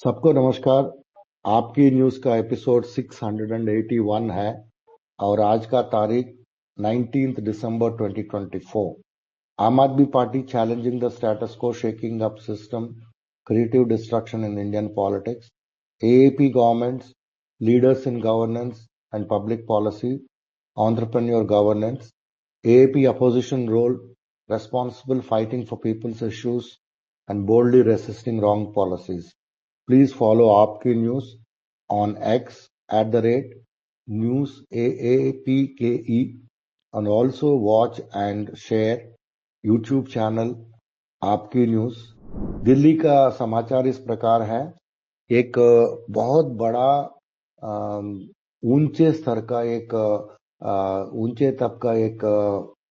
सबको नमस्कार। आपकी न्यूज का एपिसोड 681 है और आज का तारीख 19 दिसंबर 2024। आम आदमी पार्टी चैलेंजिंग द स्टेटस को, shaking up system, creative destruction in Indian politics, AAP governments, leaders in governance and public policy, entrepreneur governance, AAP opposition role, responsible fighting for people's issues and boldly resisting wrong policies. Please follow Aapki News on X @NewsAAPKE and also watch and share YouTube channel आपकी news. Delhi का समाचार इस प्रकार है। एक बहुत बड़ा ऊंचे स्तर का ऊंचे तब का एक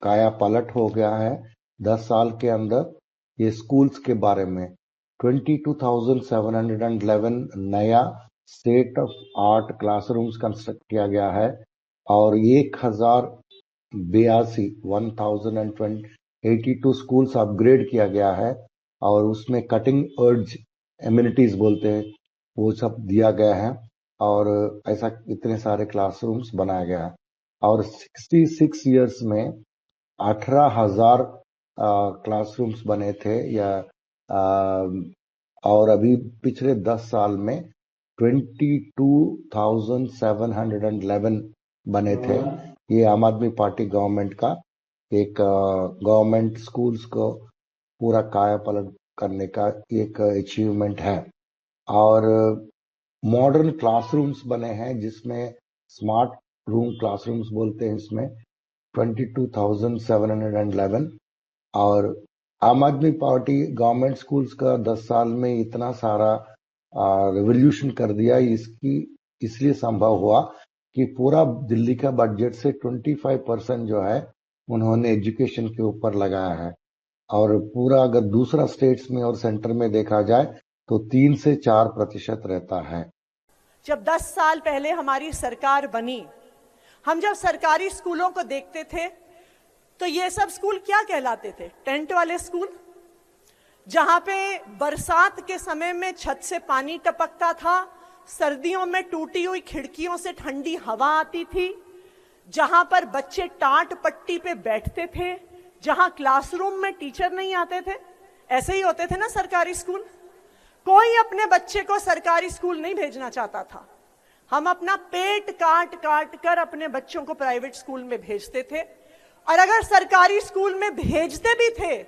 काया पलट हो गया है 10 साल के अंदर। ये स्कूल्स के बारे में 22,711 नया state of art classrooms construct किया गया है और 1082 स्कूल्स अपग्रेड किया गया है और उसमें कटिंग एज एमिनिटीज बोलते हैं वो सब दिया गया है और ऐसा इतने सारे क्लासरूम्स बनाया गया है और 66 इयर्स में 18,000 क्लासरूम्स बने थे और अभी पिछले 10 साल में 22,711 बने थे। ये आम आदमी पार्टी गवर्नमेंट का एक गवर्नमेंट स्कूल्स को पूरा काया पलट करने का एक अचीवमेंट है और मॉडर्न क्लासरूम्स बने हैं जिसमें स्मार्ट रूम क्लासरूम्स बोलते हैं इसमें 22,711 और आम आदमी पार्टी गवर्नमेंट स्कूल्स का 10 साल में इतना सारा रिवोल्यूशन कर दिया। इसलिए संभव हुआ कि पूरा दिल्ली का बजट से 25% जो है उन्होंने एजुकेशन के ऊपर लगाया है और पूरा अगर दूसरा स्टेट्स में और सेंटर में देखा जाए तो 3 से 4% रहता है। जब 10 साल पहले हमारी सरकार बनी, हम जब सरकारी स्कूलों को देखते थे तो ये सब स्कूल क्या कहलाते थे? टेंट वाले स्कूल, जहां पे बरसात के समय में छत से पानी टपकता था, सर्दियों में टूटी हुई खिड़कियों से ठंडी हवा आती थी, जहां पर बच्चे टाट पट्टी पे बैठते थे, जहां क्लासरूम में टीचर नहीं आते थे। ऐसे ही होते थे ना सरकारी स्कूल। कोई अपने बच्चे को सरकारी स्कूल नहीं भेजना चाहता था। हम अपना पेट काट काट कर अपने बच्चों को प्राइवेट स्कूल में भेजते थे और अगर सरकारी स्कूल में भेजते भी थे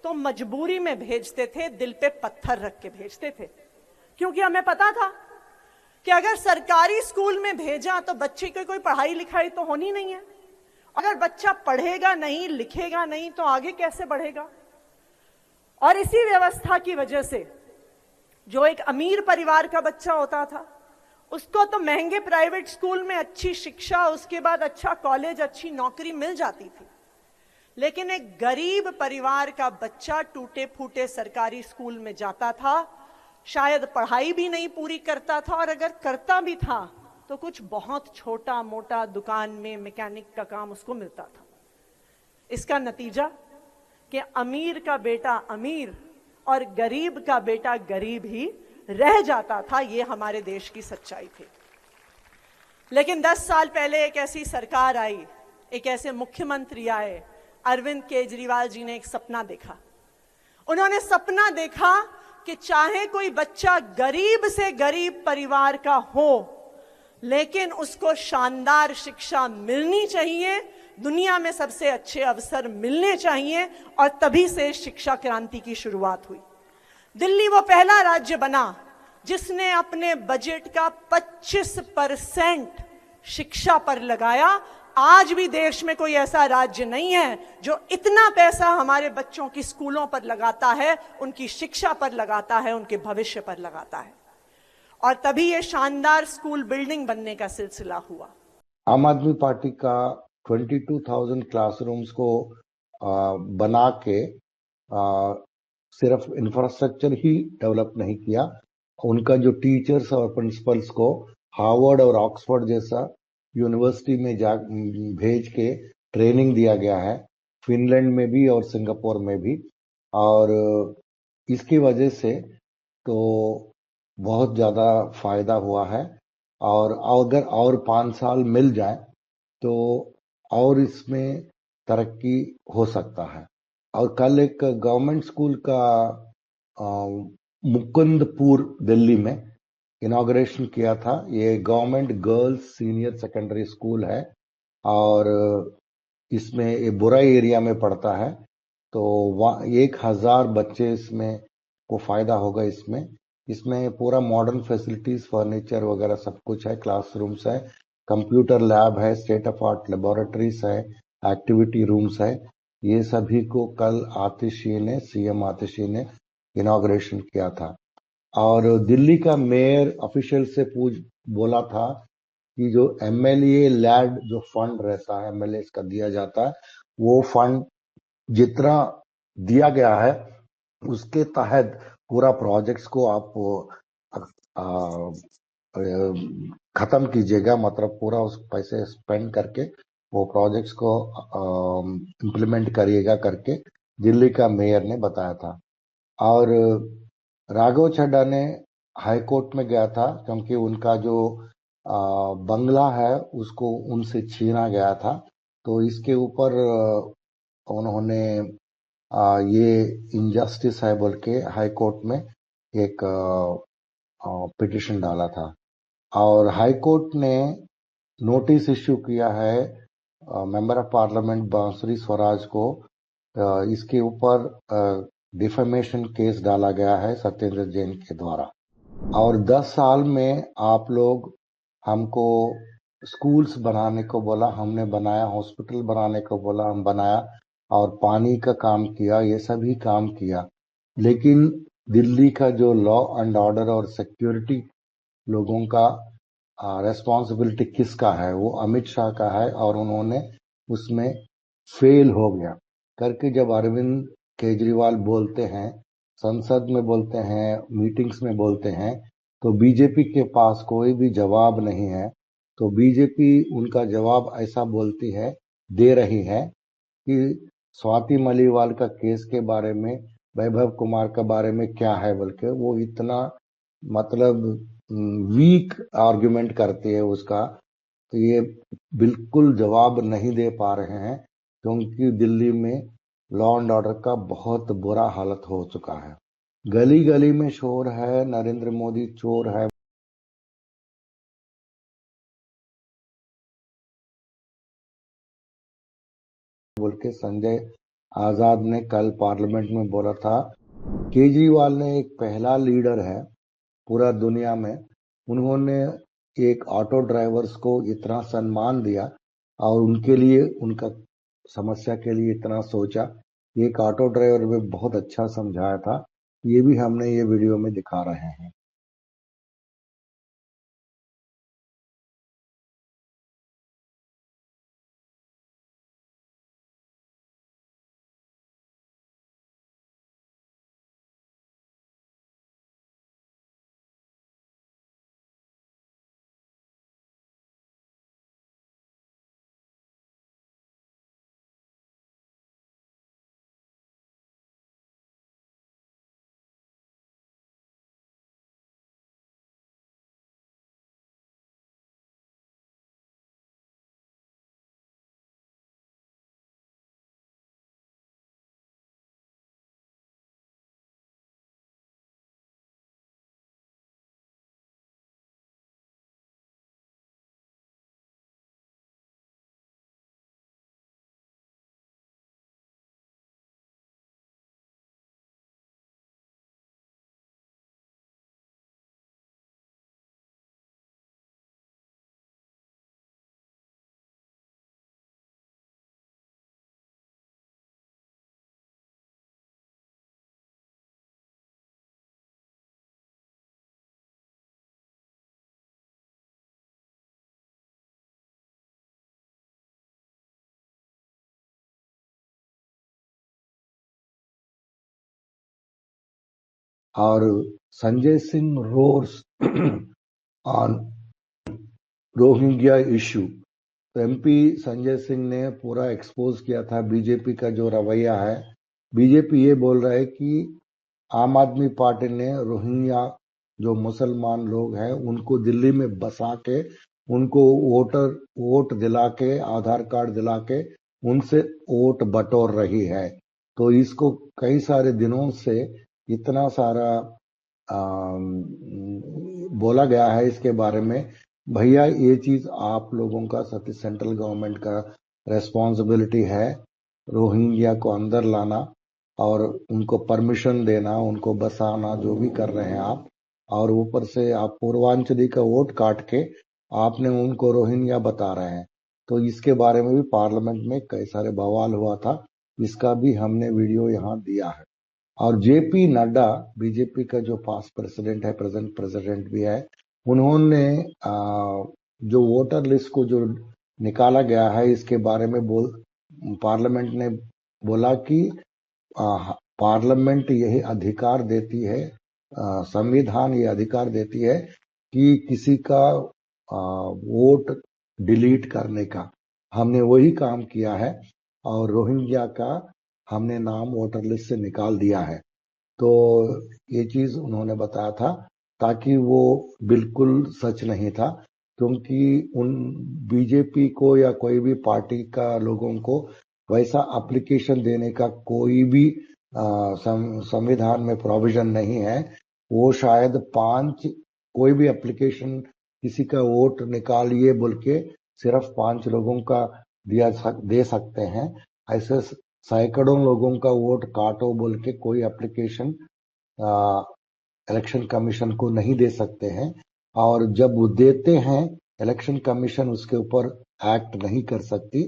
तो मजबूरी में भेजते थे, दिल पे पत्थर रख के भेजते थे, क्योंकि हमें पता था कि अगर सरकारी स्कूल में भेजा तो बच्चे की कोई पढ़ाई लिखाई तो होनी नहीं है। अगर बच्चा पढ़ेगा नहीं, लिखेगा नहीं तो आगे कैसे बढ़ेगा? और इसी व्यवस्था की वजह से जो एक अमीर परिवार का बच्चा होता था उसको तो महंगे प्राइवेट स्कूल में अच्छी शिक्षा, उसके बाद अच्छा कॉलेज, अच्छी नौकरी मिल जाती थी, लेकिन एक गरीब परिवार का बच्चा टूटे फूटे सरकारी स्कूल में जाता था, शायद पढ़ाई भी नहीं पूरी करता था और अगर करता भी था तो कुछ बहुत छोटा मोटा दुकान में मैकेनिक का काम उसको मिलता था। इसका नतीजा कि अमीर का बेटा अमीर और गरीब का बेटा गरीब ही रह जाता था। ये हमारे देश की सच्चाई थी। लेकिन 10 साल पहले एक ऐसी सरकार आई, एक ऐसे मुख्यमंत्री आए, अरविंद केजरीवाल जी ने एक सपना देखा। उन्होंने सपना देखा कि चाहे कोई बच्चा गरीब से गरीब परिवार का हो, लेकिन उसको शानदार शिक्षा मिलनी चाहिए, दुनिया में सबसे अच्छे अवसर मिलने चाहिए और तभी से शिक्षा क्रांति की शुरुआत हुई। दिल्ली वो पहला राज्य बना जिसने अपने बजट का 25% शिक्षा पर लगाया। आज भी देश में कोई ऐसा राज्य नहीं है जो इतना पैसा हमारे बच्चों की स्कूलों पर लगाता है, उनकी शिक्षा पर लगाता है, उनके भविष्य पर लगाता है। और तभी ये शानदार स्कूल बिल्डिंग बनने का सिलसिला हुआ। आम आदमी पार्टी का 22,000 क्लासरूम्स को बना के सिर्फ इंफ्रास्ट्रक्चर ही डेवलप नहीं किया, उनका जो टीचर्स और प्रिंसिपल्स को हार्वर्ड और ऑक्सफोर्ड जैसा यूनिवर्सिटी में भेज के ट्रेनिंग दिया गया है, फिनलैंड में भी और सिंगापुर में भी। और इसकी वजह से तो बहुत ज्यादा फायदा हुआ है। और अगर और 5 साल मिल जाए तो और इसमें तरक्की हो सकता है। और कल एक गवर्नमेंट स्कूल का मुकुंदपुर दिल्ली में इनॉग्रेशन किया था। ये government girls senior secondary school है और इसमें ये बुराई एरिया में पड़ता है। तो 1,000 बच्चे इसमें को फायदा होगा। इसमें इसमें पूरा मॉडर्न फैसिलिटीज, फर्नीचर वगैरह सब कुछ है, क्लासरूम्स है, कंप्यूटर लैब है, स्टेट ऑफ आर्ट लेबोरेटरीज है, एक्टिविटी रूम्स है। ये सभी को कल सीएम आतिशी ने इनॉग्रेशन किया था। और दिल्ली का मेयर ऑफिशियल से पूछ बोला था कि जो एमएलए लैड जो फंड रहता है, एमएलए का दिया जाता है, वो फंड जितना दिया गया है उसके तहत पूरा प्रोजेक्ट्स को आप खत्म कीजिएगा। मतलब पूरा उस पैसे स्पेंड करके वो प्रोजेक्ट्स को इम्प्लीमेंट करिएगा करके दिल्ली का मेयर ने बताया था। और राघव चड्ढा ने हाई कोर्ट में गया था क्योंकि उनका जो बंगला है उसको उनसे छीना गया था। तो इसके ऊपर उन्होंने ये इनजस्टिस है बोल के हाई कोर्ट में एक पिटिशन डाला था। और हाई कोर्ट ने नोटिस इश्यू किया है मेंबर ऑफ पार्लियामेंट बांसुरी स्वराज को। इसके ऊपर डिफेमेशन केस डाला गया है सत्येंद्र जैन के द्वारा। और 10 साल में आप लोग हमको स्कूल्स बनाने को बोला, हमने बनाया, हॉस्पिटल बनाने को बोला, हम बनाया, और पानी का काम किया, ये सभी काम किया। लेकिन दिल्ली का जो लॉ एंड ऑर्डर और सिक्योरिटी लोगों का रेस्पॉन्सिबिलिटी किसका है? वो अमित शाह का है और उन्होंने उसमें फेल हो गया करके जब अरविंद केजरीवाल बोलते हैं, संसद में बोलते हैं, मीटिंग्स में बोलते हैं, तो बीजेपी के पास कोई भी जवाब नहीं है। तो बीजेपी उनका जवाब ऐसा बोलती है, दे रही है कि स्वाति मलीवाल का केस के बारे में, वैभव कुमार के बारे में क्या है बोल के वो इतना मतलब वीक आर्गुमेंट करती है उसका। तो ये बिल्कुल जवाब नहीं दे पा रहे हैं क्योंकि दिल्ली में लॉ एंड ऑर्डर का बहुत बुरा हालत हो चुका है। गली गली में शोर है, नरेंद्र मोदी चोर है बोल के संजय आजाद ने कल पार्लियामेंट में बोला था। केजरीवाल ने एक पहला लीडर है पूरा दुनिया में, उन्होंने एक ऑटो ड्राइवर्स को इतना सम्मान दिया और उनके लिए, उनका समस्या के लिए इतना सोचा। एक ऑटो ड्राइवर में बहुत अच्छा समझाया था। ये भी हमने ये वीडियो में दिखा रहे हैं। और Sanjay Singh roars on Rohingya issue, तो एमपी संजय सिंह ने पूरा एक्सपोज किया था बीजेपी का जो रवैया है। बीजेपी ये बोल रहा है कि आम आदमी पार्टी ने रोहिंग्या जो मुसलमान लोग हैं उनको दिल्ली में बसा के उनको वोट दिला के आधार कार्ड दिला के उनसे वोट बटोर रही है। तो इसको कई सारे दिनों से इतना सारा बोला गया है इसके बारे में। भैया ये चीज आप लोगों का सेंट्रल गवर्नमेंट का रेस्पॉन्सिबिलिटी है, रोहिंग्या को अंदर लाना और उनको परमिशन देना, उनको बसाना, जो भी कर रहे हैं आप। और ऊपर से आप पूर्वांचली का वोट काट के आपने उनको रोहिंग्या बता रहे हैं। तो इसके बारे में भी पार्लियामेंट में कई सारे बवाल हुआ था, इसका भी हमने वीडियो यहाँ दिया है। और जेपी नड्डा, बीजेपी का जो पास्ट प्रेसिडेंट है, प्रेजेंट प्रेसिडेंट भी है, उन्होंने जो वोटर लिस्ट को जो निकाला गया है इसके बारे में पार्लियामेंट ने बोला कि पार्लियामेंट यही अधिकार देती है, संविधान ये अधिकार देती है कि किसी का वोट डिलीट करने का। हमने वही काम किया है और रोहिंग्या का हमने नाम वोटर लिस्ट से निकाल दिया है। तो ये चीज उन्होंने बताया था, ताकि वो बिल्कुल सच नहीं था, क्योंकि उन बीजेपी को या कोई भी पार्टी का लोगों को वैसा एप्लीकेशन देने का कोई भी संविधान में प्रोविजन नहीं है। वो शायद कोई भी एप्लीकेशन किसी का वोट निकालिए बोल के सिर्फ 5 लोगों का दे सकते हैं। ऐसे सैकड़ों लोगों का वोट काटो बोल के कोई एप्लीकेशन इलेक्शन कमीशन को नहीं दे सकते हैं। और जब वो देते हैं, इलेक्शन कमीशन उसके ऊपर एक्ट नहीं कर सकती।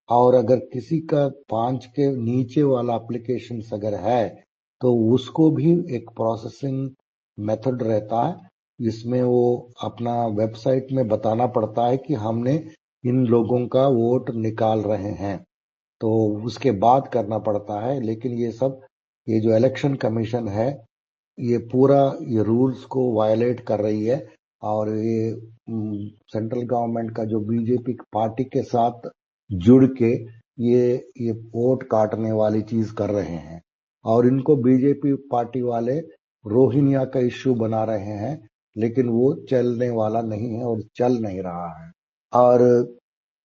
और अगर किसी का 5 के नीचे वाला एप्लीकेशन अगर है तो उसको भी एक प्रोसेसिंग मेथड रहता है, जिसमें वो अपना वेबसाइट में बताना पड़ता है कि हमने इन लोगों का वोट निकाल रहे हैं, तो उसके बाद करना पड़ता है। लेकिन ये जो इलेक्शन कमीशन है ये पूरा ये रूल्स को वायलेट कर रही है। और ये सेंट्रल गवर्नमेंट का जो बीजेपी पार्टी के साथ जुड़ के ये वोट काटने वाली चीज कर रहे हैं। और इनको बीजेपी पार्टी वाले रोहिंग्या का इश्यू बना रहे हैं, लेकिन वो चलने वाला नहीं है और चल नहीं रहा है। और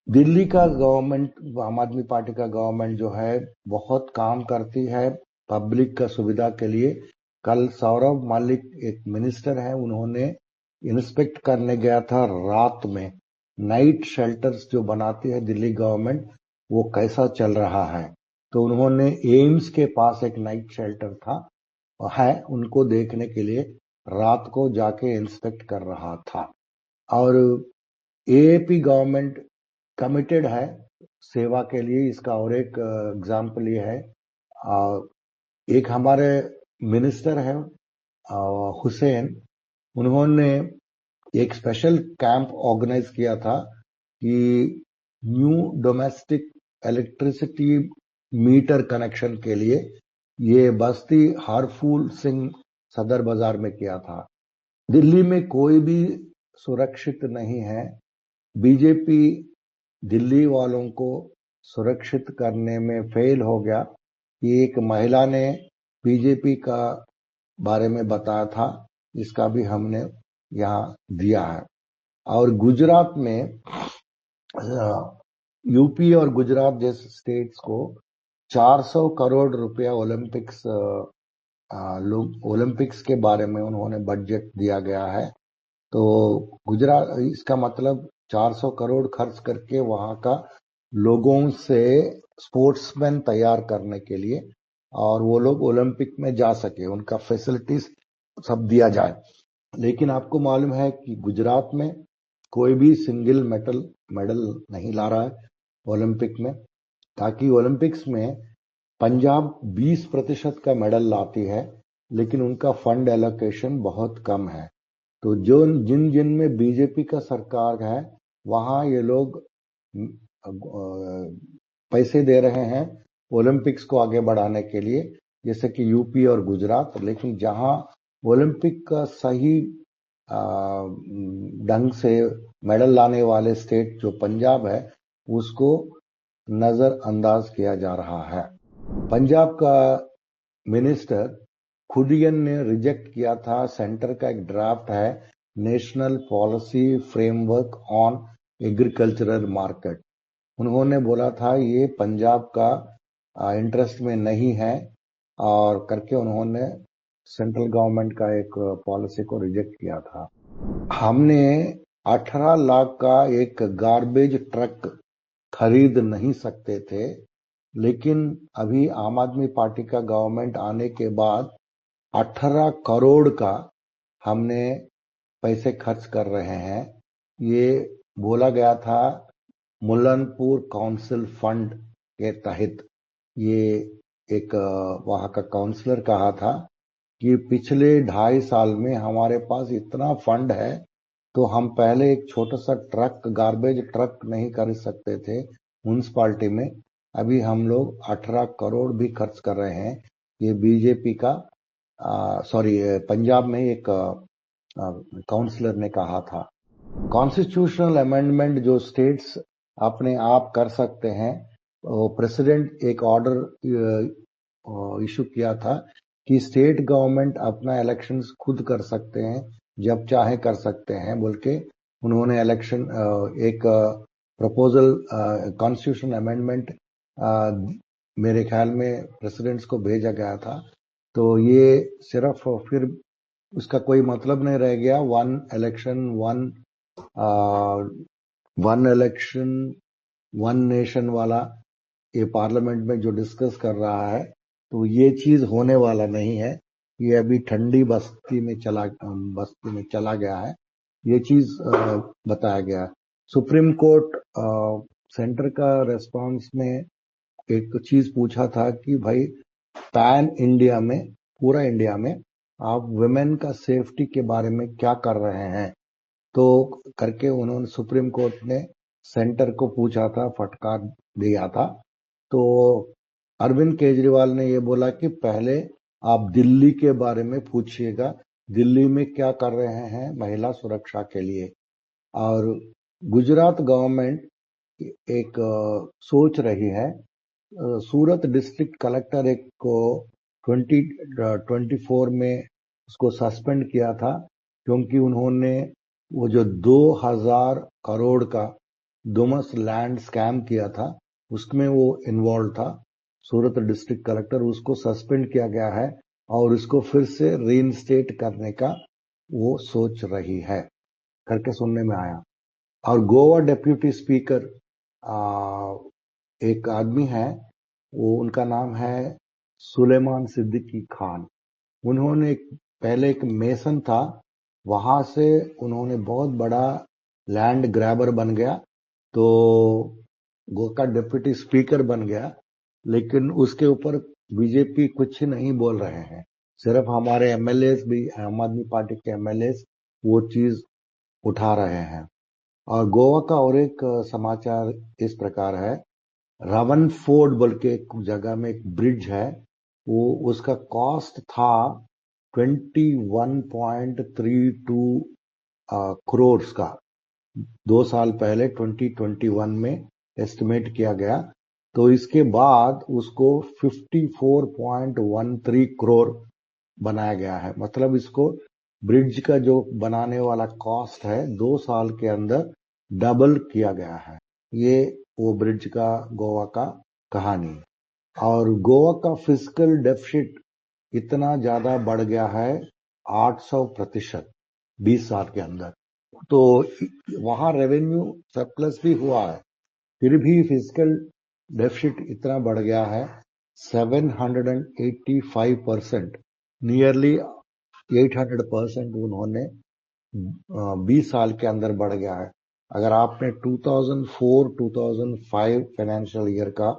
दिल्ली का गवर्नमेंट, आम आदमी पार्टी का गवर्नमेंट जो है बहुत काम करती है पब्लिक का सुविधा के लिए। कल सौरभ मलिक एक मिनिस्टर है, उन्होंने इंस्पेक्ट करने गया था रात में नाइट शेल्टर्स जो बनाती है दिल्ली गवर्नमेंट, वो कैसा चल रहा है। तो उन्होंने एम्स के पास एक नाइट शेल्टर था है, उनको देखने के लिए रात को जाके इंस्पेक्ट कर रहा था। और एएपी गवर्नमेंट कमिटेड है सेवा के लिए। इसका और एक एग्जाम्पल ये है, एक हमारे मिनिस्टर है हुसैन, उन्होंने एक स्पेशल कैंप ऑर्गेनाइज किया था कि new domestic electricity metre connection के लिए। ये बस्ती हरफूल सिंह सदर बाजार में किया था। दिल्ली में कोई भी सुरक्षित नहीं है। बीजेपी दिल्ली वालों को सुरक्षित करने में फेल हो गया। एक महिला ने बीजेपी का बारे में बताया था, इसका भी हमने यहाँ दिया है। और गुजरात में यूपी और गुजरात जैसे स्टेट्स को 400 करोड़ रुपया ओलंपिक्स के बारे में उन्होंने बजट दिया गया है। तो गुजरात, इसका मतलब 400 करोड़ खर्च करके वहां का लोगों से स्पोर्ट्समैन तैयार करने के लिए, और वो लोग ओलंपिक में जा सके, उनका फैसिलिटीज सब दिया जाए। लेकिन आपको मालूम है कि गुजरात में कोई भी सिंगल मेडल नहीं ला रहा है ओलंपिक में, ताकि ओलंपिक्स में पंजाब 20% का मेडल लाती है, लेकिन उनका फंड एलोकेशन बहुत कम है। तो जो जिन में बीजेपी का सरकार है वहां ये लोग पैसे दे रहे हैं ओलंपिक्स को आगे बढ़ाने के लिए, जैसे कि यूपी और गुजरात। लेकिन जहां ओलंपिक का सही ढंग से मेडल लाने वाले स्टेट जो पंजाब है, उसको नजरअंदाज किया जा रहा है। पंजाब का मिनिस्टर खुदियन ने रिजेक्ट किया था। सेंटर का एक ड्राफ्ट है, national policy framework on agricultural market. उन्होंने बोला था ये पंजाब का इंटरेस्ट में नहीं है, और करके उन्होंने सेंट्रल गवर्नमेंट का एक पॉलिसी को रिजेक्ट किया था। हमने 18 लाख का एक गार्बेज ट्रक खरीद नहीं सकते थे, लेकिन अभी आम आदमी पार्टी का गवर्नमेंट आने के बाद 18 करोड़ का हमने पैसे खर्च कर रहे हैं। ये बोला गया था मुल्लनपुर काउंसिल फंड के तहत। ये एक वहां का काउंसलर कहा था कि पिछले 2.5 साल में हमारे पास इतना फंड है, तो हम पहले एक छोटा सा ट्रक, गार्बेज ट्रक नहीं खरीद सकते थे म्यूनसिपालिटी में, अभी हम लोग 18 करोड़ भी खर्च कर रहे हैं। ये बीजेपी का पंजाब में एक काउंसलर ने कहा था। कॉन्स्टिट्यूशनल अमेंडमेंट जो स्टेट्स अपने आप कर सकते हैं, प्रेसिडेंट एक ऑर्डर इशू किया था कि स्टेट गवर्नमेंट अपना इलेक्शंस खुद कर सकते हैं, जब चाहे कर सकते हैं बोल के उन्होंने इलेक्शन एक प्रपोजल कॉन्स्टिट्यूशन अमेंडमेंट मेरे ख्याल में प्रेसिडेंट्स को भेजा गया था। तो ये सिर्फ फिर उसका कोई मतलब नहीं रह गया। वन इलेक्शन वन नेशन वाला ये पार्लियामेंट में जो डिस्कस कर रहा है, तो ये चीज होने वाला नहीं है। ये अभी ठंडी बस्ती में चला गया है, ये चीज बताया गया। सुप्रीम कोर्ट सेंटर का रेस्पॉन्स में एक चीज पूछा था कि भाई पैन इंडिया में, पूरा इंडिया में आप वुमेन का सेफ्टी के बारे में क्या कर रहे हैं, तो करके उन्होंने सुप्रीम कोर्ट ने सेंटर को पूछा था, फटकार दिया था। तो अरविंद केजरीवाल ने ये बोला कि पहले आप दिल्ली के बारे में पूछिएगा, दिल्ली में क्या कर रहे हैं महिला सुरक्षा के लिए। और गुजरात गवर्नमेंट एक सोच रही है, सूरत डिस्ट्रिक्ट कलेक्टर एक को 2024 में उसको सस्पेंड किया था, क्योंकि उन्होंने वो जो 2000 करोड़ का डोमस लैंड स्कैम किया था, उसमें वो इन्वॉल्व था। सूरत डिस्ट्रिक्ट कलेक्टर, उसको सस्पेंड किया गया है और उसको फिर से रीइंस्टेट करने का वो सोच रही है करके सुनने में आया। और गोवा डेप्यूटी स्पीकर एक आदमी है, वो उनका नाम है सुलेमान सिद्दीकी खान। उन्होंने पहले एक मेसन था, वहां से उन्होंने बहुत बड़ा लैंड ग्रैबर बन गया, तो गोवा का डिप्टी स्पीकर बन गया। लेकिन उसके ऊपर बीजेपी कुछ नहीं बोल रहे हैं, सिर्फ हमारे एमएलए भी, आम आदमी पार्टी के एमएलए वो चीज उठा रहे हैं। और गोवा का और एक समाचार इस प्रकार है, रावण फोर्ट बोल के एक जगह में एक ब्रिज है, वो उसका कॉस्ट था 21.32 करोड़ का। 2 साल पहले 2021 में एस्टिमेट किया गया, तो इसके बाद उसको 54.13 करोड़ बनाया गया है। मतलब इसको ब्रिज का जो बनाने वाला कॉस्ट है 2 साल के अंदर डबल किया गया है। ये वो ब्रिज का गोवा का कहानी है। और गोवा का फिस्कल डेफिसिट इतना ज्यादा बढ़ गया है 800% 20 साल के अंदर। तो वहां रेवेन्यू सरप्लस भी हुआ है, फिर भी फिस्कल डेफिसिट इतना बढ़ गया है 785%, नियरली 800% उन्होंने 20 साल के अंदर बढ़ गया है। अगर आपने 2004-2005 फाइनेंशियल ईयर का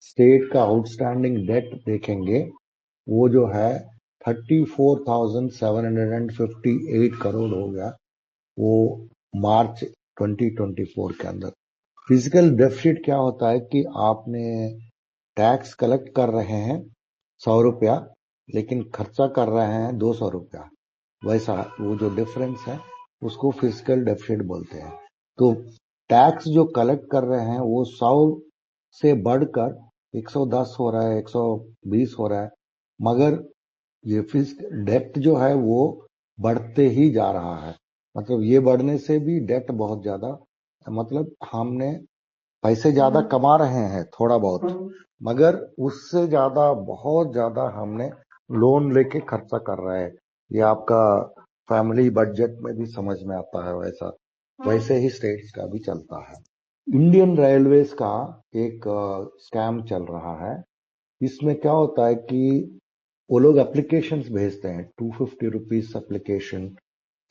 स्टेट का आउटस्टैंडिंग डेट देखेंगे, वो जो है 34,758 करोड़ हो गया वो मार्च 2024 के अंदर। फिजिकल डेफिसिट क्या होता है कि आपने टैक्स कलेक्ट कर रहे हैं 100 रुपया, लेकिन खर्चा कर रहे हैं 200 रुपया, वैसा वो जो डिफरेंस है उसको फिजिकल डेफिसिट बोलते हैं। तो टैक्स जो कलेक्ट कर रहे हैं वो 100 से बढ़कर 110 हो रहा है, 120 हो रहा है, मगर ये डेप्थ जो है वो बढ़ते ही जा रहा है। मतलब ये बढ़ने से भी डेप्थ बहुत ज्यादा, मतलब हमने पैसे ज्यादा कमा रहे हैं थोड़ा बहुत, मगर उससे ज्यादा बहुत ज्यादा हमने लोन लेके खर्चा कर रहे हैं। ये आपका फैमिली बजट में भी समझ में आता है। वैसे ही स्टेट्स का भी चलता है। इंडियन रेलवेज का एक स्कैम चल रहा है। इसमें क्या होता है कि वो लोग एप्लीकेशंस भेजते हैं, 250 रुपीज एप्लीकेशन,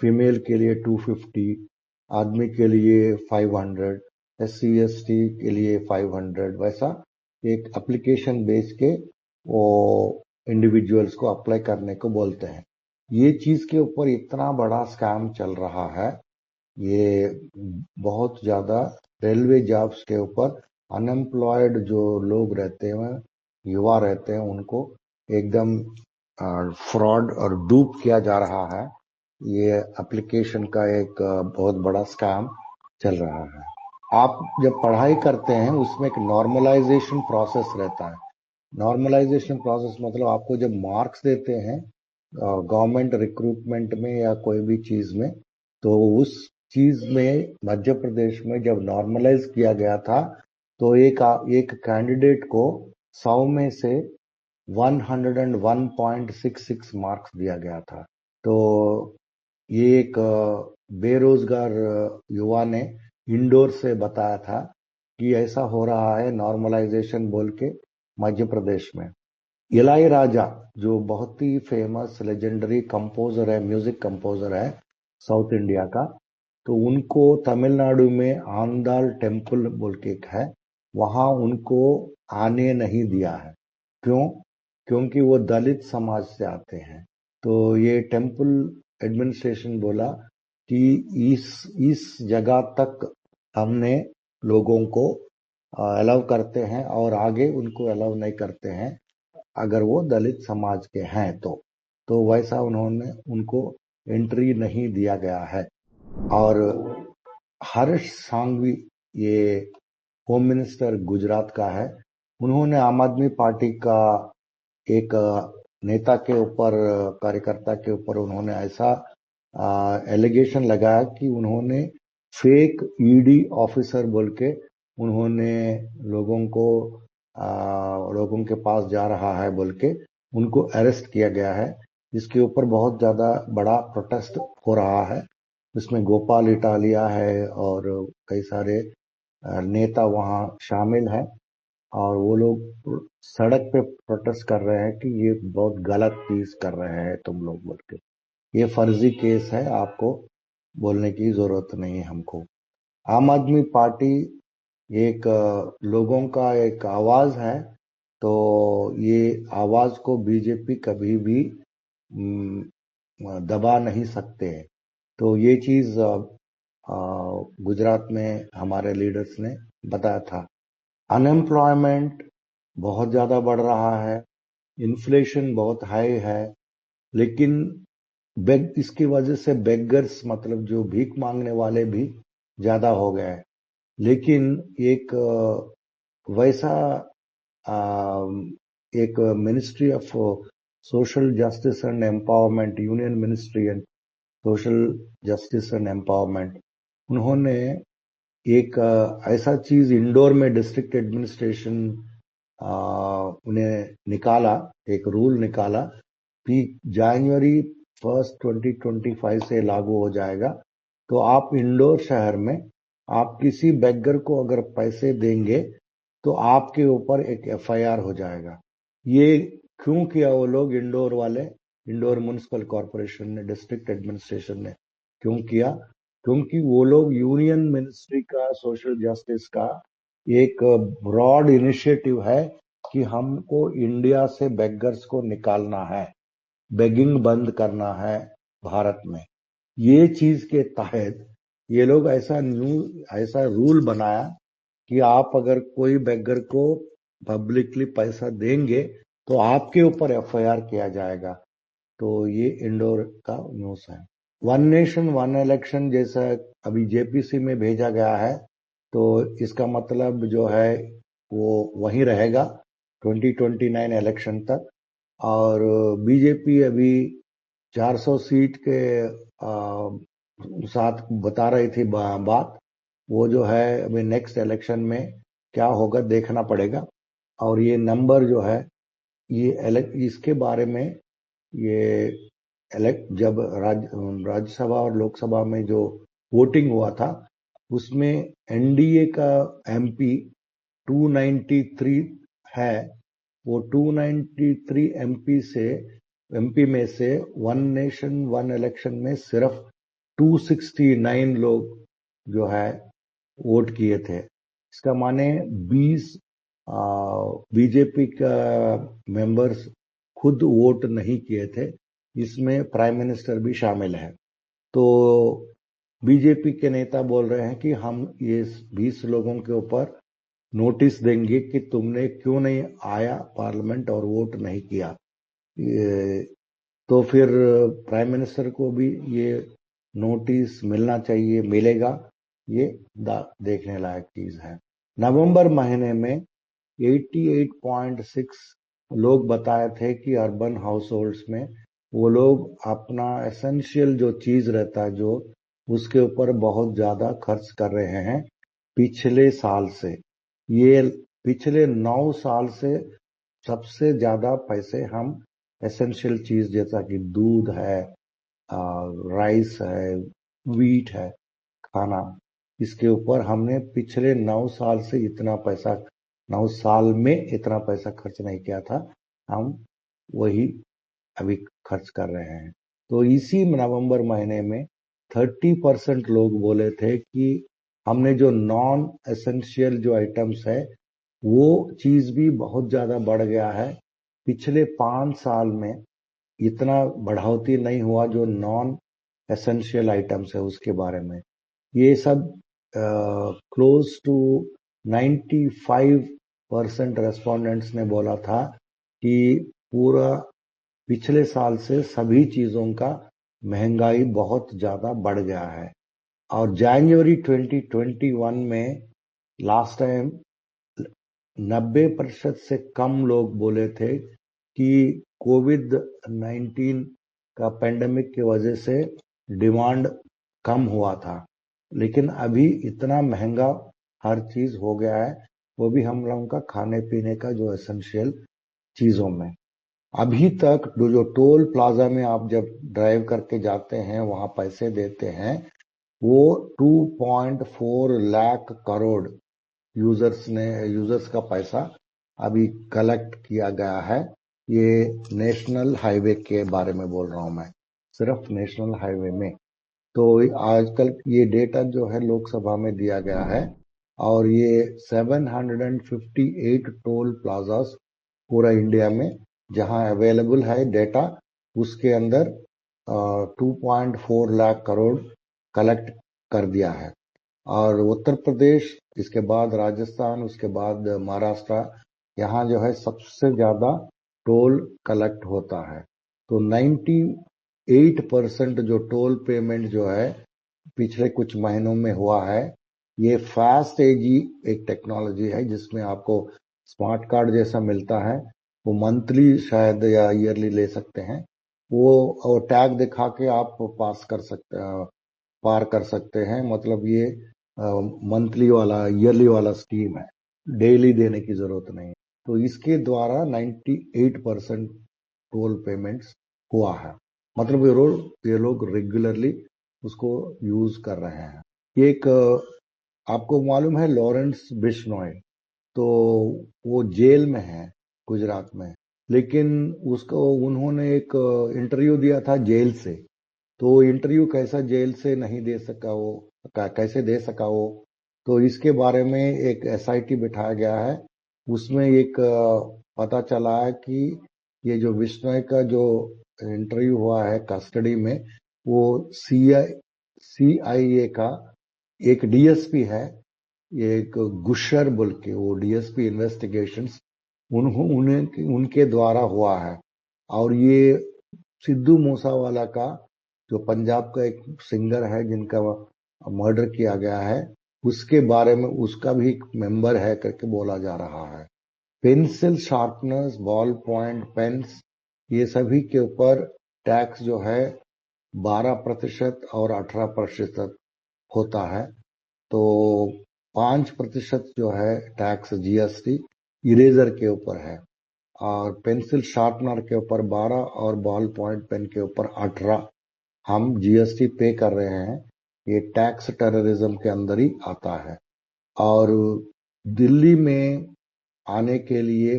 फीमेल के लिए 250, आदमी के लिए 500, SC ST के लिए 500, वैसा एक एप्लीकेशन भेज के वो इंडिविजुअल्स को अप्लाई करने को बोलते हैं। ये चीज के ऊपर इतना बड़ा स्कैम चल रहा है। ये बहुत ज्यादा रेलवे जॉब्स के ऊपर अनएम्प्लॉयड जो लोग रहते हैं, युवा रहते हैं, उनको एकदम फ्रॉड और डूप किया जा रहा है। ये एप्लीकेशन का एक बहुत बड़ा स्कैम चल रहा है। आप जब पढ़ाई करते हैं उसमें एक नॉर्मलाइजेशन प्रोसेस रहता है। नॉर्मलाइजेशन प्रोसेस मतलब आपको जब मार्क्स देते हैं गवर्नमेंट रिक्रूटमेंट में या कोई भी चीज में, तो उस चीज में मध्य प्रदेश में जब नॉर्मलाइज किया गया था तो एक कैंडिडेट को 100 में से 101.66 मार्क्स दिया गया था। तो ये एक बेरोजगार युवा ने इंडोर से बताया था कि ऐसा हो रहा है नॉर्मलाइजेशन बोल के मध्य प्रदेश में। इलायराजा जो बहुत ही फेमस लेजेंडरी कंपोजर है, म्यूजिक कंपोजर है साउथ इंडिया का, तो उनको तमिलनाडु में आंदाल टेम्पल बोल के एक है, वहां उनको आने नहीं दिया है। क्यों? क्योंकि वो दलित समाज से आते हैं। तो ये टेम्पल एडमिनिस्ट्रेशन बोला कि इस जगह तक हमने लोगों को अलाउ करते हैं और आगे उनको अलाउ नहीं करते हैं अगर वो दलित समाज के हैं तो वैसा उन्होंने उनको एंट्री नहीं दिया गया है। और हर्ष सांघवी, ये होम मिनिस्टर गुजरात का है, उन्होंने आम आदमी पार्टी का एक नेता के ऊपर, कार्यकर्ता के ऊपर उन्होंने ऐसा एलिगेशन लगाया कि उन्होंने फेक ईडी ऑफिसर बोल के उन्होंने लोगों के पास जा रहा है बोल के उनको अरेस्ट किया गया है। इसके ऊपर बहुत ज्यादा बड़ा प्रोटेस्ट हो रहा है। इसमें गोपाल इटालिया है और कई सारे नेता वहां शामिल हैं और वो लोग सड़क पे प्रोटेस्ट कर रहे हैं कि ये बहुत गलत चीज कर रहे हैं तुम लोग बोल के। ये फर्जी केस है, आपको बोलने की जरूरत नहीं है हमको। आम आदमी पार्टी एक लोगों का एक आवाज है, तो ये आवाज को बीजेपी कभी भी दबा नहीं सकते। तो ये चीज गुजरात में हमारे लीडर्स ने बताया था। अनएम्प्लॉयमेंट बहुत ज्यादा बढ़ रहा है, इन्फ्लेशन बहुत हाई है, लेकिन इसकी वजह से बेगर्स मतलब जो भीख मांगने वाले भी ज्यादा हो गए हैं। लेकिन एक वैसा एक ministry of social justice and empowerment, union ministry and social justice and empowerment, उन्होंने एक ऐसा चीज इंडोर में डिस्ट्रिक्ट एडमिनिस्ट्रेशन उन्हें निकाला, एक रूल निकाला कि January 1 2025 से लागू हो जाएगा। तो आप इंडोर शहर में आप किसी बेगर को अगर पैसे देंगे तो आपके ऊपर एक FIR हो जाएगा। ये क्यों किया वो लोग, इंडोर वाले, इंडोर म्युनिसिपल कॉरपोरेशन ने, डिस्ट्रिक्ट एडमिनिस्ट्रेशन ने क्यों किया? क्योंकि वो लोग यूनियन मिनिस्ट्री का सोशल जस्टिस का एक ब्रॉड इनिशिएटिव है कि हमको इंडिया से बेगर्स को निकालना है, बेगिंग बंद करना है भारत में। ये चीज के तहत ये लोग ऐसा रूल बनाया कि आप अगर कोई बेगर को पब्लिकली पैसा देंगे तो आपके ऊपर FIR किया जाएगा। तो ये इंडोर का न्यूज है। वन नेशन वन इलेक्शन जैसा अभी JPC में भेजा गया है, तो इसका मतलब जो है वो वहीं रहेगा 2029 इलेक्शन तक। और बीजेपी अभी 400 सीट के साथ बता रही थी बात। वो जो है अभी नेक्स्ट इलेक्शन में क्या होगा देखना पड़ेगा। और ये नंबर जो है ये इसके बारे में ये जब राज्यसभा और लोकसभा में जो वोटिंग हुआ था उसमें एनडीए का एमपी 293 है। वो 293 एमपी में से वन नेशन वन इलेक्शन में सिर्फ 269 लोग जो है वोट किए थे। इसका माने 20 बीजेपी का मेंबर्स खुद वोट नहीं किए थे। इसमें प्राइम मिनिस्टर भी शामिल है। तो बीजेपी के नेता बोल रहे हैं कि हम ये 20 लोगों के ऊपर नोटिस देंगे कि तुमने क्यों नहीं आया पार्लियामेंट और वोट नहीं किया। तो फिर प्राइम मिनिस्टर को भी ये नोटिस मिलना चाहिए, मिलेगा, ये देखने लायक चीज है। नवंबर महीने में 88.6 लोग बताए थे कि अर्बन हाउस होल्ड्स में वो लोग अपना एसेंशियल जो चीज रहता है जो उसके ऊपर बहुत ज्यादा खर्च कर रहे हैं पिछले साल से। ये पिछले 9 साल से सबसे ज्यादा पैसे हम एसेंशियल चीज जैसा कि दूध है, राइस है, व्हीट है, खाना, इसके ऊपर हमने पिछले 9 साल से 9 साल में इतना पैसा खर्च नहीं किया था। हम वही अभी खर्च कर रहे हैं। तो इसी नवंबर महीने में 30% लोग बोले थे कि हमने जो नॉन एसेंशियल जो आइटम्स है वो चीज भी बहुत ज्यादा बढ़ गया है। पिछले 5 साल में इतना बढ़ोतरी नहीं हुआ जो नॉन एसेंशियल आइटम्स है उसके बारे में। ये सब क्लोज टू 95% रेस्पोंडेंट्स ने बोला था कि पूरा पिछले साल से सभी चीजों का महंगाई बहुत ज्यादा बढ़ गया है। और जनवरी 2021 में लास्ट टाइम 90% से कम लोग बोले थे कि कोविड-19 का पेंडेमिक की वजह से डिमांड कम हुआ था। लेकिन अभी इतना महंगा हर चीज हो गया है, वो भी हम लोगों का खाने पीने का जो एसेंशियल चीजों में। अभी तक जो टोल प्लाजा में आप जब ड्राइव करके जाते हैं वहां पैसे देते हैं वो 2.4 लाख करोड़ यूजर्स का पैसा अभी कलेक्ट किया गया है। ये नेशनल हाईवे के बारे में बोल रहा हूं मैं, सिर्फ नेशनल हाईवे में। तो आजकल ये डेटा जो है लोकसभा में दिया गया है और ये 758 टोल प्लाजास पूरा इंडिया में जहां अवेलेबल है डेटा उसके अंदर 2.4 लाख करोड़ कलेक्ट कर दिया है। और उत्तर प्रदेश, इसके बाद राजस्थान, उसके बाद महाराष्ट्र, यहाँ जो है सबसे ज्यादा टोल कलेक्ट होता है। तो 98% जो टोल पेमेंट जो है पिछले कुछ महीनों में हुआ है। ये फास्ट एजी एक टेक्नोलॉजी है जिसमें आपको स्मार्ट कार्ड जैसा मिलता है, वो मंथली शायद या ईयरली ले सकते हैं। वो टैग दिखा के आप पार कर सकते हैं। मतलब ये मंथली वाला ईयरली वाला स्कीम है, डेली देने की जरूरत नहीं। तो इसके द्वारा 98% टोल पेमेंट्स हुआ है। मतलब ये लोग रेगुलरली उसको यूज कर रहे हैं। एक आपको मालूम है लॉरेंस बिश्नोई, तो वो जेल में है गुजरात में, लेकिन उसको उन्होंने एक इंटरव्यू दिया था जेल से। तो इंटरव्यू कैसा जेल से नहीं दे सका वो, कैसे दे सका वो, तो इसके बारे में एक एसआईटी बिठाया गया है। उसमें एक पता चला है कि ये जो बिश्नोई का जो इंटरव्यू हुआ है कस्टडी में, वो सीआईए का एक डीएसपी है, एक गुशर बोल के, वो डीएसपी इन्वेस्टिगेशंस उनके द्वारा हुआ है। और ये सिद्धू मूसावाला का जो पंजाब का एक सिंगर है जिनका मर्डर किया गया है, उसके बारे में उसका भी एक मेंबर है करके बोला जा रहा है। Pencil sharpeners, ballpoint pens ये सभी के ऊपर टैक्स जो है 12% और 18% होता है। तो 5% जो है टैक्स जीएसटी इरेजर के ऊपर है, और पेंसिल शार्पनर के ऊपर 12 और बॉल पॉइंट पेन के ऊपर 18 हम जीएसटी पे कर रहे हैं। ये टैक्स टेररिज्म के अंदर ही आता है। और दिल्ली में आने के लिए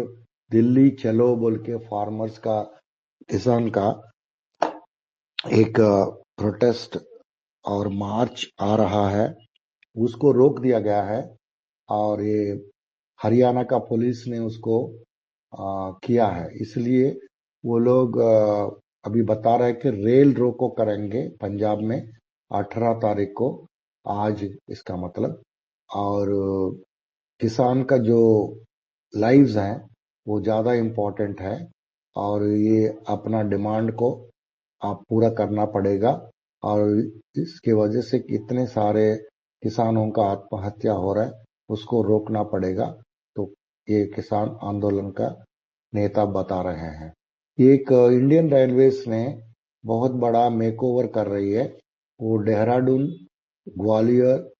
दिल्ली चलो बोल के फार्मर्स का, किसान का एक प्रोटेस्ट और मार्च आ रहा है, उसको रोक दिया गया है। और ये हरियाणा का पुलिस ने उसको किया है, इसलिए वो लोग अभी बता रहे हैं कि रेल रोको करेंगे पंजाब में 18 तारीख को, आज इसका मतलब। और किसान का जो लाइव्स हैं वो ज्यादा इम्पोर्टेंट है, और ये अपना डिमांड को आप पूरा करना पड़ेगा। और इसके वजह से कितने सारे किसानों का आत्महत्या हो रहा है, उसको रोकना पड़ेगा। तो ये किसान आंदोलन का नेता बता रहे हैं। एक इंडियन रेलवेज ने बहुत बड़ा मेकओवर कर रही है। वो देहरादून, ग्वालियर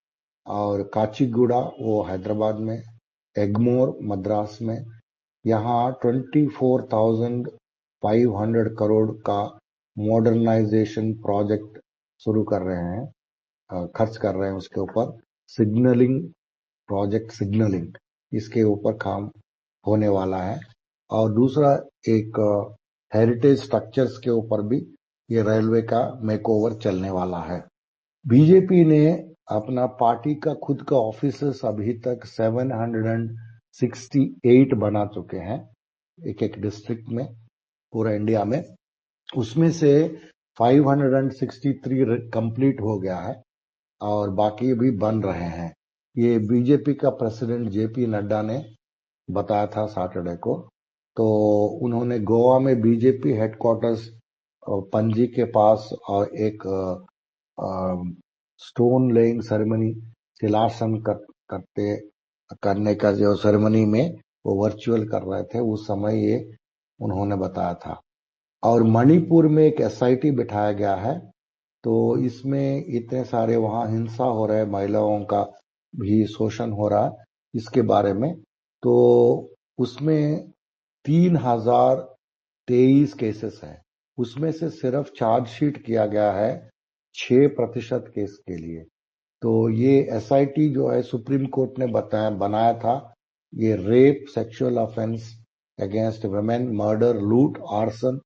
और काचीगुड़ा वो हैदराबाद में, एग्मोर मद्रास में, यहाँ 24,500 करोड़ का मॉडर्नाइजेशन प्रोजेक्ट शुरू कर रहे हैं, खर्च कर रहे हैं उसके ऊपर। सिग्नलिंग प्रोजेक्ट, सिग्नलिंग, इसके ऊपर काम होने वाला है। और दूसरा एक हेरिटेज स्ट्रक्चर्स के ऊपर भी ये रेलवे का मेकओवर चलने वाला है। बीजेपी ने अपना पार्टी का खुद का ऑफिस अभी तक 768 बना चुके हैं, एक एक डिस्ट्रिक्ट में पूरा इंडिया में। उसमें से 563 कंप्लीट हो गया है और बाकी भी बन रहे हैं। ये बीजेपी का प्रेसिडेंट जेपी नड्डा ने बताया था सैटरडे को। तो उन्होंने गोवा में बीजेपी हेडक्वार्टर्स पणजी के पास और एक स्टोन लेइंग सेरेमनी, शिलासन करने का जो सेरेमनी में वो वर्चुअल कर रहे थे, उस समय ये उन्होंने बताया था। और मणिपुर में एक एसआईटी बिठाया गया है। तो इसमें इतने सारे वहां हिंसा हो रहा है, महिलाओं का भी शोषण हो रहा है इसके बारे में। तो उसमें 3023 केसेस हैं, उसमें से सिर्फ चार्जशीट किया गया है 6% केस के लिए। तो ये एसआईटी जो है सुप्रीम कोर्ट ने बनाया था। ये rape, sexual offence against women, murder, लूट, आर्सन,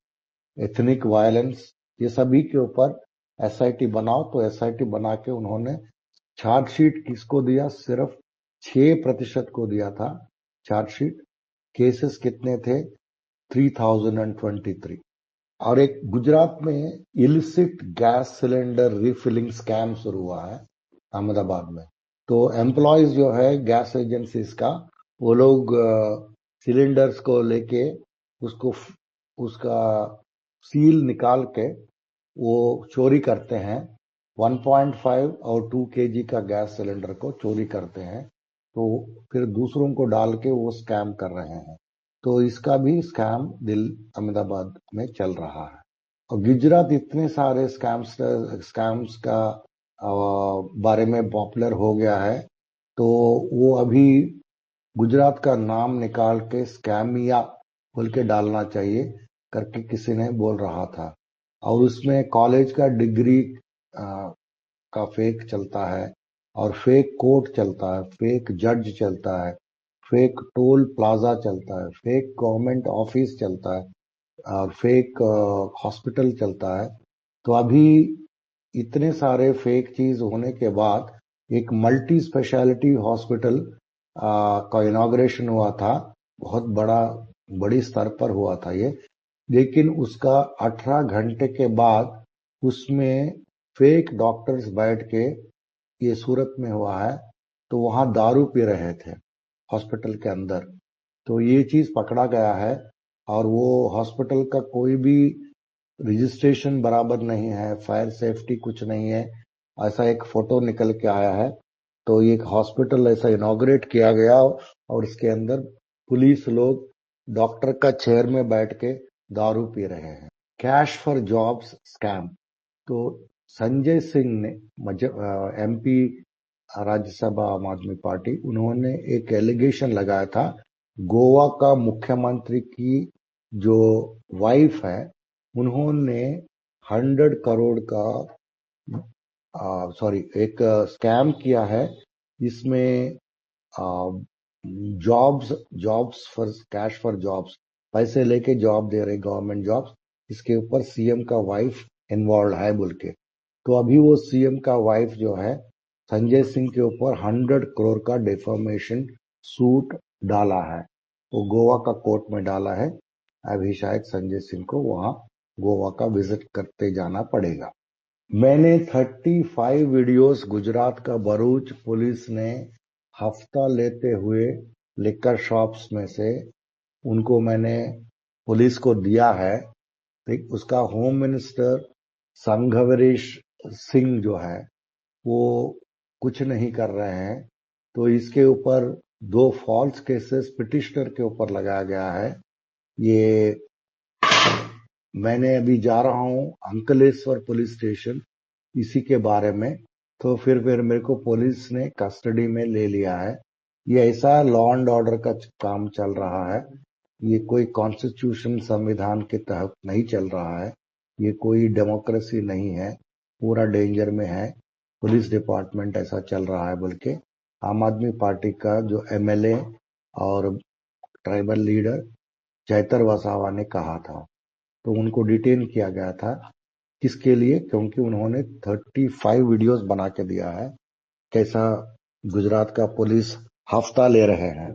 एथनिक वायलेंस, ये सभी के ऊपर एसआईटी बनाओ। तो एसआईटी बना के उन्होंने चार्जशीट किसको दिया? सिर्फ 6% को दिया था चार्जशीट। केसेस कितने थे? 3023। और एक गुजरात में illicit gas cylinder refilling scam शुरू हुआ है अहमदाबाद में। तो एम्प्लॉयज जो है गैस एजेंसीज का, वो लोग सिलेंडर्स को लेके उसका सील निकाल के वो चोरी करते हैं। 1.5 और 2 kg का गैस सिलेंडर को चोरी करते हैं, तो फिर दूसरों को डाल के वो स्कैम कर रहे हैं। तो इसका भी स्कैम अहमदाबाद में चल रहा है। और गुजरात इतने सारे स्कैम्स का बारे में पॉपुलर हो गया है, तो वो अभी गुजरात का नाम निकाल के स्कैमिया बोल के डालना चाहिए करके किसी ने बोल रहा था। और उसमें कॉलेज का डिग्री का फेक चलता है, और फेक कोर्ट चलता है, फेक जज चलता है, फेक टोल प्लाजा चलता है, फेक गवर्नमेंट ऑफिस चलता है, और फेक हॉस्पिटल चलता है। तो अभी इतने सारे फेक चीज होने के बाद एक मल्टी स्पेशलिटी हॉस्पिटल का इनॉग्रेशन हुआ था, बहुत बड़ी स्तर पर हुआ था ये। लेकिन उसका 18 घंटे के बाद उसमें फेक डॉक्टर्स बैठ के, ये सूरत में हुआ है, तो वहां दारू पी रहे थे हॉस्पिटल के अंदर। तो ये चीज पकड़ा गया है, और वो हॉस्पिटल का कोई भी रजिस्ट्रेशन बराबर नहीं है, फायर सेफ्टी कुछ नहीं है, ऐसा एक फोटो निकल के आया है। तो ये हॉस्पिटल ऐसा इनॉग्रेट किया गया और इसके अंदर पुलिस लोग डॉक्टर का चेयर में बैठ के दारू पी रहे हैं। Cash for jobs scam. तो संजय सिंह ने एमपी राज्यसभा आम आदमी पार्टी, उन्होंने एक एलिगेशन लगाया था गोवा का मुख्यमंत्री की जो वाइफ है उन्होंने 100 करोड़ का एक स्कैम किया है। इसमें jobs for cash for jobs, पैसे लेके जॉब दे रहे गवर्नमेंट जॉब्स, इसके ऊपर सीएम का वाइफ इन्वॉल्व है बोल के। तो अभी वो सीएम का वाइफ जो है संजय सिंह के ऊपर 100 करोड़ का डिफॉर्मेशन सूट डाला है, वो गोवा का कोर्ट में डाला है। अभी शायद संजय सिंह को वहां गोवा का विजिट करते जाना पड़ेगा। मैंने 35 वीडियोस गुजरात का भरूच पुलिस ने हफ्ता लेते हुए लिकर शॉप्स में से उनको मैंने पुलिस को दिया है। उसका होम मिनिस्टर संघवरेश सिंह जो है वो कुछ नहीं कर रहे हैं। तो इसके ऊपर 2 फॉल्स केसेस पिटिशनर के ऊपर लगाया गया है। ये मैंने अभी जा रहा हूं अंकलेश्वर पुलिस स्टेशन इसी के बारे में। तो फिर मेरे को पुलिस ने कस्टडी में ले लिया है। ये ऐसा लॉ एंड ऑर्डर का काम चल रहा है, ये कोई कॉन्स्टिट्यूशन संविधान के तहत नहीं चल रहा है, ये कोई डेमोक्रेसी नहीं है, पूरा डेंजर में है। पुलिस डिपार्टमेंट ऐसा चल रहा है बोल के आम आदमी पार्टी का जो एमएलए और ट्राइबल लीडर जयतर वसावा ने कहा था। तो उनको डिटेन किया गया था। किसके लिए? क्योंकि उन्होंने 35 वीडियोस बना के दिया है कैसा गुजरात का पुलिस हफ्ता ले रहे हैं।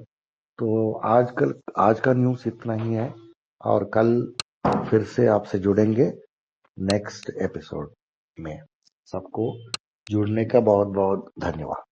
तो आज का न्यूज़ इतना ही है और कल फिर से आपसे जुड़ेंगे नेक्स्ट एपिसोड में। सबको जुड़ने का बहुत बहुत धन्यवाद।